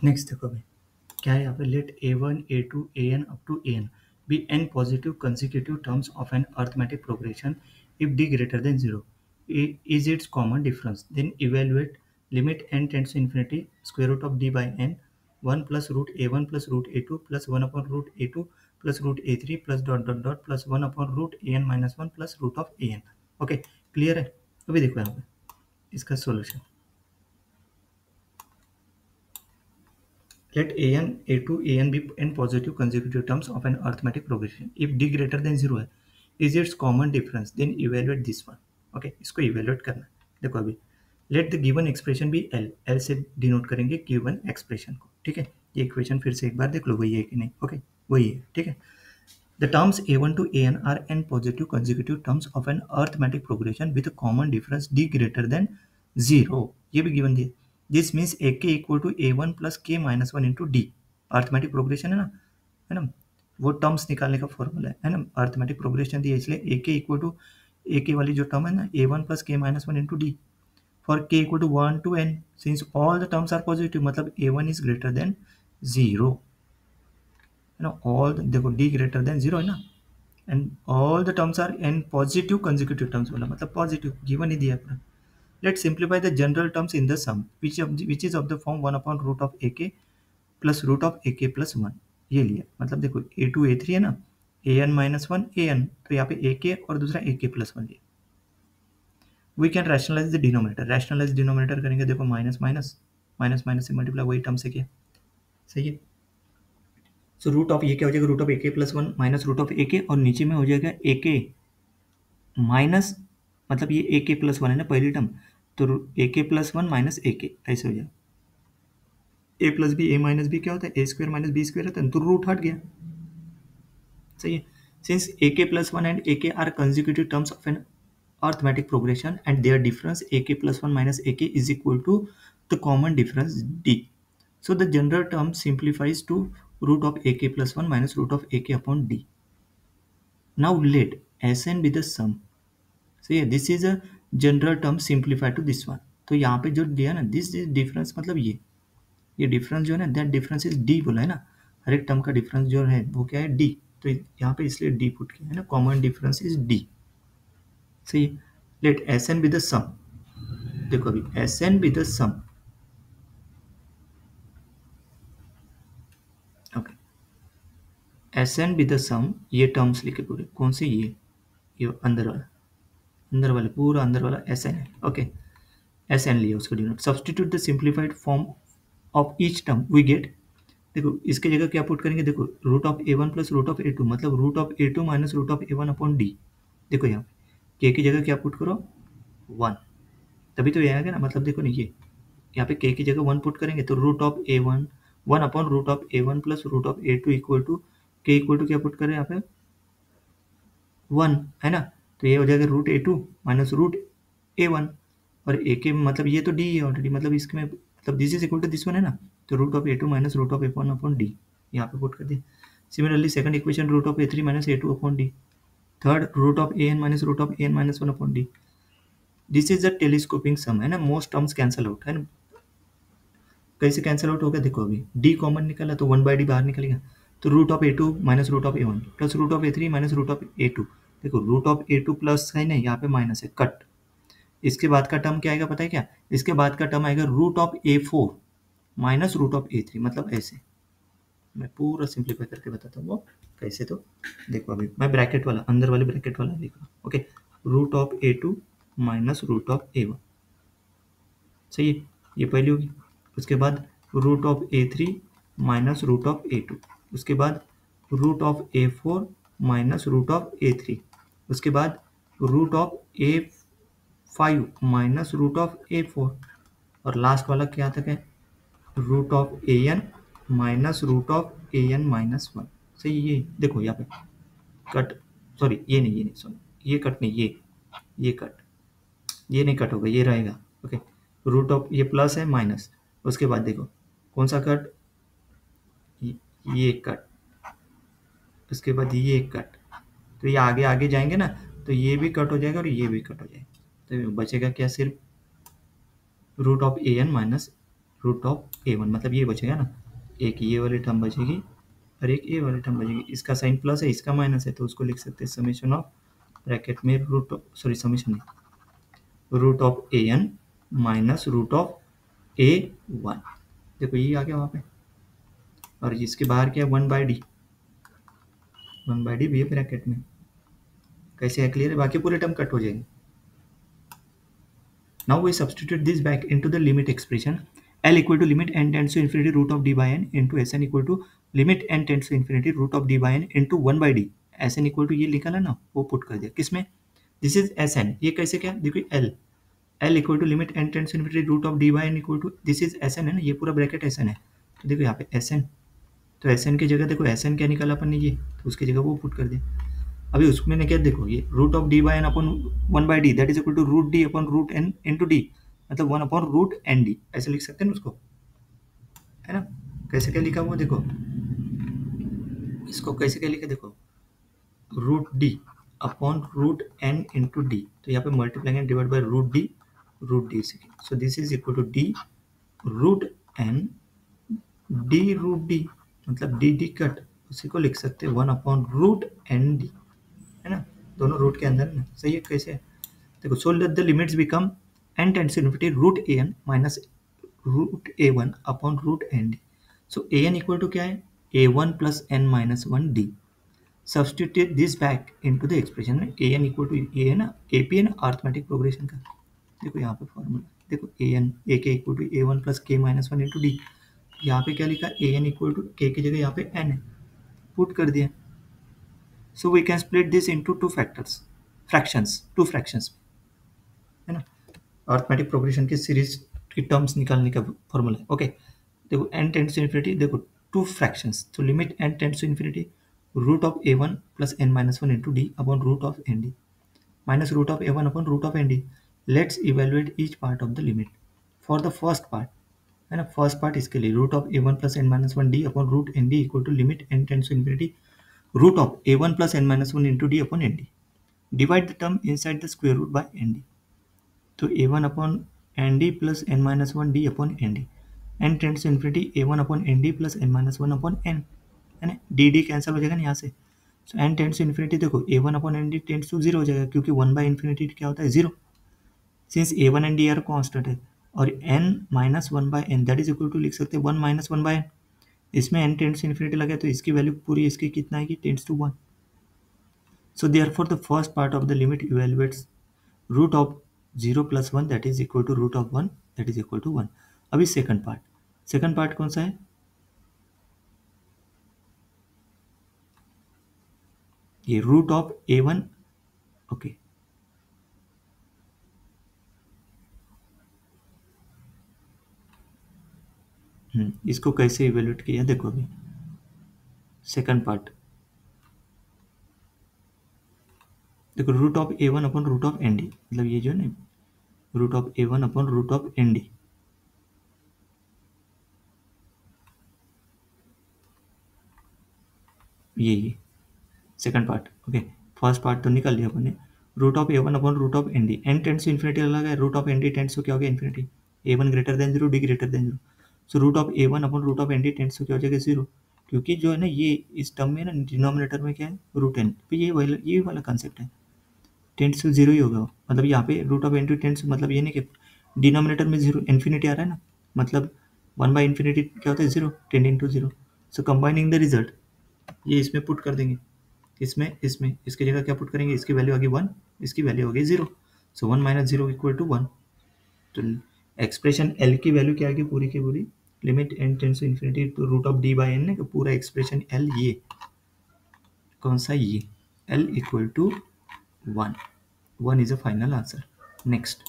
Next देखो भाई क्या है यहाँ पे, late a1 a2 an up to an be n positive consecutive terms of an arithmetic progression if d greater than 0 is its common difference, then evaluate limit n tends to infinity square root of d by n 1 plus root a1 plus root a2 plus 1 upon root a2 plus root a3 plus dot dot dot plus 1 upon root an minus 1 plus root of an। Okay clear है। अभी देखो यहाँ पे इसका solution, let an, a2, an be n positive consecutive terms of an arithmetic progression. If d greater than 0 है, is its common difference, then evaluate this one. Okay, इसको evaluate करना है। देखो अभी let the given expression be L, L से denote करेंगे given expression को। ठीक है, ये इक्वेशन फिर से एक बार देख लो वही है कि नहीं। ओके वही है। ठीक है, the terms a1 to an are n positive consecutive terms of an arithmetic progression with a common difference d greater than 0। ये भी given दिया। This means ak equal to a1 plus k minus 1 into d। Arithmetic progression है ना, वो terms निकालने का formula है ना। अर्थमेटिक प्रोग्रेशन दिया इसलिए ak इक्वल टू ak वाली जो टर्म है ना a1 plus k minus 1 into d for k equal to 1 to n since all the terms are positive, मतलब a1 इज ग्रेटर देन 0 है ना। ऑल देखो d ग्रेटर देन 0 है ना, and all the terms are n positive consecutive terms बोला, मतलब positive given ही दिया पूरा। Let simplify the general terms in the sum which is of the form 1 upon root of a k plus root of a k plus 1। ये लिया, मतलब देखो a2 a3 है ना, an माइनस 1 an, तो यहाँ पे ए के और दूसरा ए के प्लस 1 लिया। We can rationalise the denominator, rationalise denominator करेंगे, देखो माइनस माइनस माइनस माइनस से मल्टीप्लाई वही टर्म से किया। सही है, सो रूट ऑफ ये क्या हो जाएगा, root of a k plus 1 minus root of a के, और नीचे में हो जाएगा ए के माइनस, मतलब ये ए के प्लस 1 है ना पहली टर्म, तो ए के प्लस 1 माइनस ए के ऐसे हो जाएगा। ए प्लस बी, ए माइनस बी क्या होता है, ए स्क्वायर माइनस बी स्क्वायर होता है, तो रूट हट गया। सही है, since A k plus 1 and a k are consecutive terms of an arithmetic progression and their difference ak plus 1 minus ak is equal to the common difference d. So the general term simplifies to root of ak plus 1 minus root of ak upon d. Now let Sn be the sum. So yeah, this is a general term simplified to this one. तो यहाँ पे जो दिया ना this is difference, मतलब ये difference जो है ना that difference is d बोला है ना, हर एक टर्म का डिफरेंस जो है वो क्या है d, तो यहाँ पे इसलिए d पुट किया है ना, कॉमन डिफरेंस इज d। सही है, let Sn be the sum, देखो अभी Sn be the sum. Okay, Sn be the sum, ये टर्म्स लिखे पूरे, कौन से, ये अंदर वाले पूरा अंदर वाला Sn है। ओके, Sn लिया उसको denote, substitute the simplified form of each term we get, देखो इसके जगह क्या पुट करेंगे, देखो root of a1 plus root of a2, मतलब root of a2 minus root of a1 upon d। देखो यहाँ पे k की जगह क्या पुट करो 1, तभी तो ये आएगा ना, मतलब देखो ना ये यहाँ पे k की जगह 1 पुट करेंगे तो root of a1 1 upon root of a1 plus root of a2 equal to k equal to क्या पुट करें यहाँ पे 1 है ना, तो ये हो जाएगा root a2 minus root a1, और a के मतलब ये तो d है ऑलरेडी, मतलब इसमें मतलब this is equal to this one है ना, तो root of a2 minus root of a1 upon d यहाँ पे पुट कर दिया। Similarly second equation root of a3 minus a2 upon d, third root of an minus root of an minus 1 upon d। This is a telescoping sum है ना, most terms cancel out है ना, कैसे cancel out होगा, देखो अभी d common निकला तो 1/d बाहर निकलेगा, तो root of a2 minus root of a1 plus root of a3 minus root of a2, देखो रूट ऑफ a2 प्लस है ना, यहाँ पे माइनस है कट। इसके बाद का टर्म क्या आएगा पता है क्या, इसके बाद का टर्म आएगा root of a4 minus root of a3, मतलब ऐसे मैं पूरा सिंप्लीफाई करके बताता हूँ वो कैसे। तो देखो अभी मैं ब्रैकेट वाला अंदर वाले ब्रैकेट वाला लिख रहा हूँ। Okay, root of a2 minus root of a1, सही है, ये पहली होगी। उसके बाद root of a3 minus root of a2, उसके बाद root of a4 minus root of a3, उसके बाद root of a5 minus root of a4, और लास्ट वाला क्या तक है, root of an minus root of an minus 1। सही, ये देखो यहाँ पे कट, सॉरी ये नहीं सॉरी ये कट नहीं, ये कट, ये नहीं कट होगा, ये रहेगा। ओके, रूट ऑफ ये प्लस है माइनस, उसके बाद देखो कौन सा कट, ये कट, उसके बाद ये कट, तो ये आगे आगे जाएंगे ना, तो ये भी कट हो जाएगा और ये भी कट हो जाएगा, तो बचेगा क्या, सिर्फ root of an minus root of A one, मतलब ये बचेगा ना, एक ये वाली टर्म बचेगी और एक ए वाली टर्म बचेगी। इसका साइन प्लस है, इसका माइनस है, तो उसको लिख सकते हैं समेशन ऑफ ब्रैकेट में समेशन नहीं, root of A N minus root of A one. देखो ये आ गया वहाँ पे, और इसके बाहर क्या है, 1/d, 1/d भी है ब्रैकेट में। कैसे है, क्लियर है? बाकी पूरे टर्म कट हो जाएंगे। Now we substitute this back into the limit expression. L equal to limit n tends to infinity root of d by n into Sn equal to limit n tends to infinity root of d by n into 1/d. Sn equal to ये लिखा है ना, वो put कर दिया किसमें, this is Sn। ये कैसे, क्या देखिए, L equal to limit n tends to infinity root of d by n equal to this is Sn है ना, ये पूरा ब्रैकेट Sn है। तो देखो यहाँ पे Sn, तो Sn की जगह देखो Sn क्या निकाला अपन ने, ये, तो उसकी जगह वो पुट कर दिया। अभी उसमें ने क्या, देखो ये root of D by N upon 1/d that is equal to root D upon root N into D, मतलब 1 अपॉन रूट एन डी, ऐसे लिख सकते हैं ना उसको, है ना। कैसे क्या लिखा हुआ देखो, इसको कैसे क्या लिखा देखो, root D upon root N into D, तो यहाँ पे multiplying and divide by root D, so this is equal to D root N D root D, मतलब डी डी कट, उसी को लिख सकते हैं 1 अपॉन रूट एन डी, है ना, दोनों रूट के अंदर ना, सही है। कैसे, देखो, so that the limits become n tends to infinity root a N minus root a one upon root N d. So a n equal to क्या है, a one plus N minus one d. Substitute this back into the expression में, a n equal to ये है ना, A P है ना arithmetic progression का, देखो यहाँ पे फॉर्मूला, देखो ए N A K equal to A one plus K minus one into D. यहाँ पे क्या लिखा, ए एन इक्वल टू के की जगह यहाँ पे एन है, पुट कर दिया। So we can split this into two fractions, है ना। अर्थमेटिक प्रोग्रेशन की सीरीज की टर्म्स निकालने का फॉर्मूला है। ओके, देखो n टेंड्स टू इन्फिनिटी, देखो टू फ्रैक्शंस, तो limit n tends to infinity root of A one plus N minus one into D upon root of N D minus root of A one upon root of N D. Let's evaluate each part of the limit. For the first part, है ना, first part इसके लिए root of A one plus N minus one d upon root N d equal to limit n tends to infinity root of A one plus N minus one into D upon N d. Divide the term inside the square root by n d, तो a one upon N D plus N minus one d upon N D, N tends to infinity A one upon N D plus N minus one upon N, है ना, D D cancel हो जाएगा ना यहाँ से। So n tends to infinity, देखो a one upon N D tends to zero हो जाएगा, क्योंकि वन बाई इन्फिनिटी क्या होता है, zero, since a one and d are constant है, और n minus one by n that is equal to लिख सकते हैं one minus one by n. इसमें एन टेंड्स टू इन्फिनिटी लगा तो इसकी वैल्यू पूरी इसकी कितना आएगी, tends to one. So therefore the first part of the limit evaluates root of 0 plus 1 that is equal to root of 1 that is equal to 1। अभी second part कौन सा है, ये root of A one. Okay, इसको कैसे evaluate किया देखो, अभी सेकंड पार्ट देखो, root of A one upon root of N D, मतलब ये जो है ना, root of A one upon root of N D, ये second part. Okay, first part तो निकाल लिया अपन ने, root of A one upon root of N D, N tends to infinity अलग है, root of N D tends to क्या हो गया, infinity, A one greater than zero, D greater than zero. So root of A one upon root of N D tends to क्या हो जाएगा, zero, क्योंकि जो है ना ये इस टर्म में ना डिनोमिनेटर में क्या है, रूट एन, तो ये वाला कंसेप्ट है, टेंड्स टू जीरो ही होगा, मतलब यहाँ पे root of N D tends, मतलब ये नहीं कि डिनोमिनेटर में जीरो इन्फिनिटी आ रहा है ना, मतलब वन बाई इन्फिनिटी क्या होता है, zero, tending to zero. So combining the result, ये इसमें पुट कर देंगे, इसमें इसकी जगह क्या पुट करेंगे, इसकी वैल्यू आ गई वन, इसकी वैल्यू हो गई zero, so one minus zero equal to one. तो एक्सप्रेशन एल की वैल्यू क्या आएगी, पूरी की पूरी limit N tends to infinity to root of D by N है, पूरा एक्सप्रेशन एल, ये कौन सा, ये L equal to one, one is a final answer. Next,